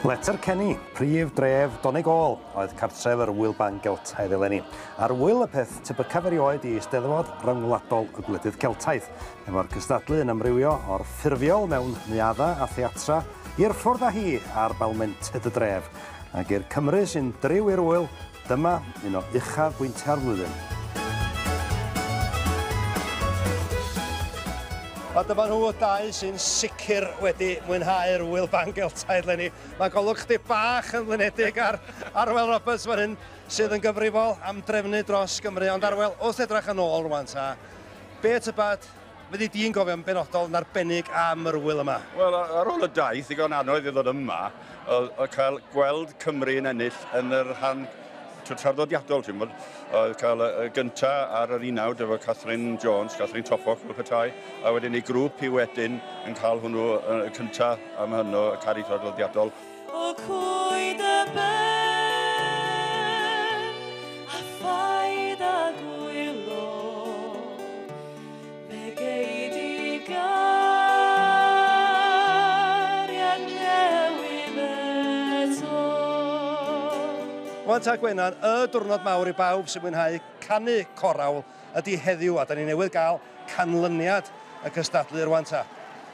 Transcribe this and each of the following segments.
Letterkenny, prif dref Donegal, oedd cartref yr Wyl Ban Geltaidd eleni. Ar wyl y peth tebycaf erioed i Eisteddfod Ryngwladol y Gwledydd Celtaidd, efo'r cystadlu yn amrywio o'r ffurfiol mewn neuadda a theatra i'r ffwrdd â hi ar balmentydd y dref. Ac i'r Cymru sy'n driw i'r wyl, dyma un o uchaf bwyntiau'r flwyddyn. A dyma nhw dau sy'n sicr wedi mwynhau'r Wyl Ban Geltaidd leni. Mae golwg chdi bach yn flinedig ar Arwel Roberts fan hyn sydd yn gyfrifol am drefnu dros Gymru. Ond Arwel, wrth edrych yn ôl rwan ta, be tybad fyddi di'n gofio yn benodol yn arbennig am yr wyl yma? Wel, ar ôl y daith, ddigon anodd i ddod yma, o cael gweld Cymru yn ennill yn yr rhan traddodiadol, ti'n bod, oedd cael y gyntaf ar yr 19 efo Catherine Jones, Catherine Toffoch fel petai, a wedyn ei grŵp i wedyn yn cael hwnnw y cyntaf am hynny, y cari traddodiadol. O coed y ben, a ffaid a gwylo, fe geid i gariad newydd eto. Wan ta Gwenan, y diwrnod mawr i bawb sy'n mwynhau canu corawl ydy heddiw, a da ni newydd gael canlyniad y cystadlu rwan ta.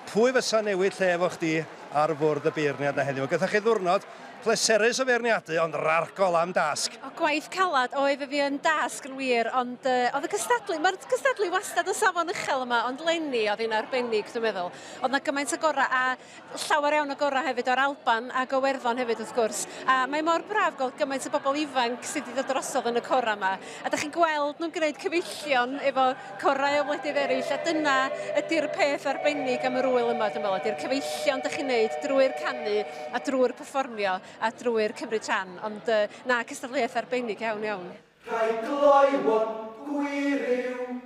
Pwy fysa newid lle efo chdi ar fwrdd y beirniad na heddiw? Gyda chi ddiwrnod pleserus o feirniadu, ond rargol am dasg. O gwaith calad, o efo fi yn dasg yn wir, ond oedd y cystadlu, mae'r cystadlu wastad yn safon uchel yma, ond leni oedd hi'n arbennig, dwi'n meddwl. Oedd na gymaint o gora, a llawer iawn o gora hefyd o'r Alban ac o Werddon hefyd wrth gwrs. A mae mor braf gweld gymaint o bobl ifanc sydd wedi dod drosodd yn y cora yma. A da chi'n gweld nhw'n gwneud cyfeillion efo corau o wledydd eraill, a dyna ydy'r peth arbennig am yr wyl yma, dwi'n meddwl, ydy'r cyfeillion da chi'n gwneud drwy'r canu a drwy'r perfformio a drwy'r Cymru Tran, ond na cystadleuaeth arbennig iawn iawn. Rhaid gloiwon gwiriw,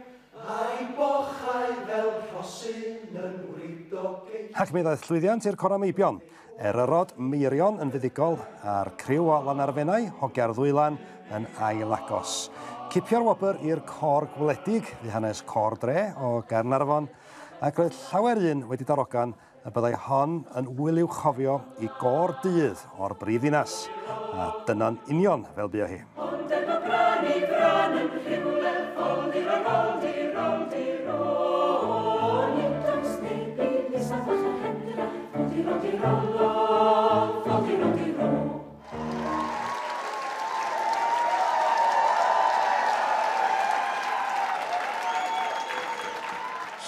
a'i bochau fel rhosyn yn wridogau. Ac mi ddaeth llwyddiant i'r corameibion. Eryrod Meirion yn fuddigol a'r criw o Lanarfennau, Hogiar Ddwylan yn ail-agos. Cipio'r wobr i'r cor gwledig, fu hanes cor dre o Gaernarfon, ac roedd llawer un wedi darogan y byddai hon yn wyl i'w chofio i gor dydd o'r brifddinas. A dyna'n union fel bu o hi. Ond efo bran yn rhywle, foldi ro, Newtons nebi, nesa fach a hendra, foldi ro, foldi ro.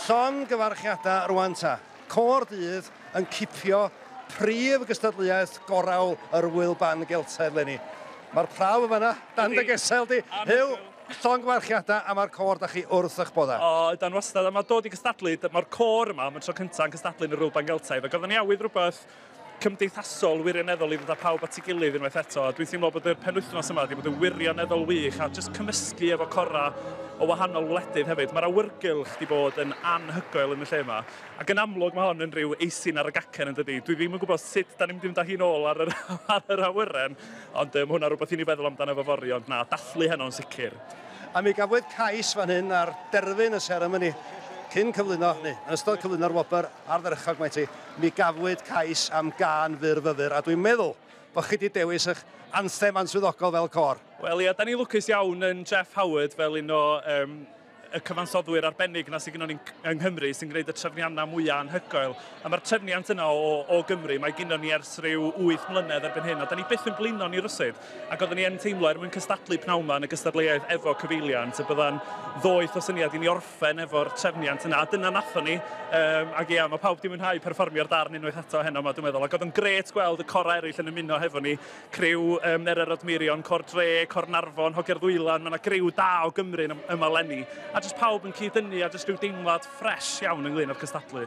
Llon gyfarchiadau rwan ta. Cor dydd yn cipio prif gystadleuaeth gorawl yr Wyl Ban Geltaidd leni. Mae'r prawf yma, dan dy gesel di, hyw llon gyfarchiadau a mae'r cor da chi wrth eich bodda. O, dan wastad, a mae dod i gystadlu, mae'r cor yma, mae'n tro cyntaf yn gystadlu yn yr Wyl Ban Geltaidd, ac oedd yn iawydd rhywbeth cymdeithasol wirioneddol i ddod â pawb at ei gilydd unwaith eto. Dwi'n teimlo bod y penwythnos yma wedi bod yn wirioneddol wych a jyst cymysgu efo cora o wahanol wledydd hefyd. Mae'r awyrgylch wedi bod yn anhygoel yn y lle yma. Ac yn amlwg mae hon yn rhyw eisin ar y gacen yn dydi. Dwi ddim yn gwybod sut da ni'n mynd i fynd â hi'n ôl ar yr awyren, ond mae hwnna rhywbeth i ni feddwl amdano efo fori, ond na, dathlu heno'n sicr. A mi gafwyd cais fan hyn ar derfyn y seremoni cyn cyflwyno, yn ystod cyflwyno'r wobr ar ddyrchog mae ti, mi gafwyd cais am gân fyrfyfyr, a dwi'n meddwl bod chi wedi dewis eich anthem answyddogol fel cor. Wel ia, da ni lwcus iawn yn Jeff Howard fel un o y cyfansoddwyr arbennig na sydd gyda ni yng Nghymru sy'n gwneud y trefniannau mwyaf anhygoel. A mae'r trefniant yna o Gymru, mae gyda ni ers rhyw 8 mlynedd erbyn hyn, a da ni byth yn blino ni rwsyd. Ac oedden ni yn teimlo mwyn cystadlu pnawn yma yn y gystadleuaeth efo cyfeiliant, y bydda'n ddoeth o syniad i ni orffen efo'r trefniant yna. A dyna nathon ni, ac ia, mae pawb di mwynhau perfformio'r darn unwaith eto heno yma, dwi'n meddwl. Ac oedd yn gret gweld y cora eraill yn ymuno hefo ni. Criw Eryrod Meirion, Cor Dre, Cor Narfon, Hogiar Ddwylan, mae yna griw da o Gymru yma leni. A jyst pawb yn cyd-dynnu a jyst rhyw deimlad ffres iawn ynglyn â'r cystadlu.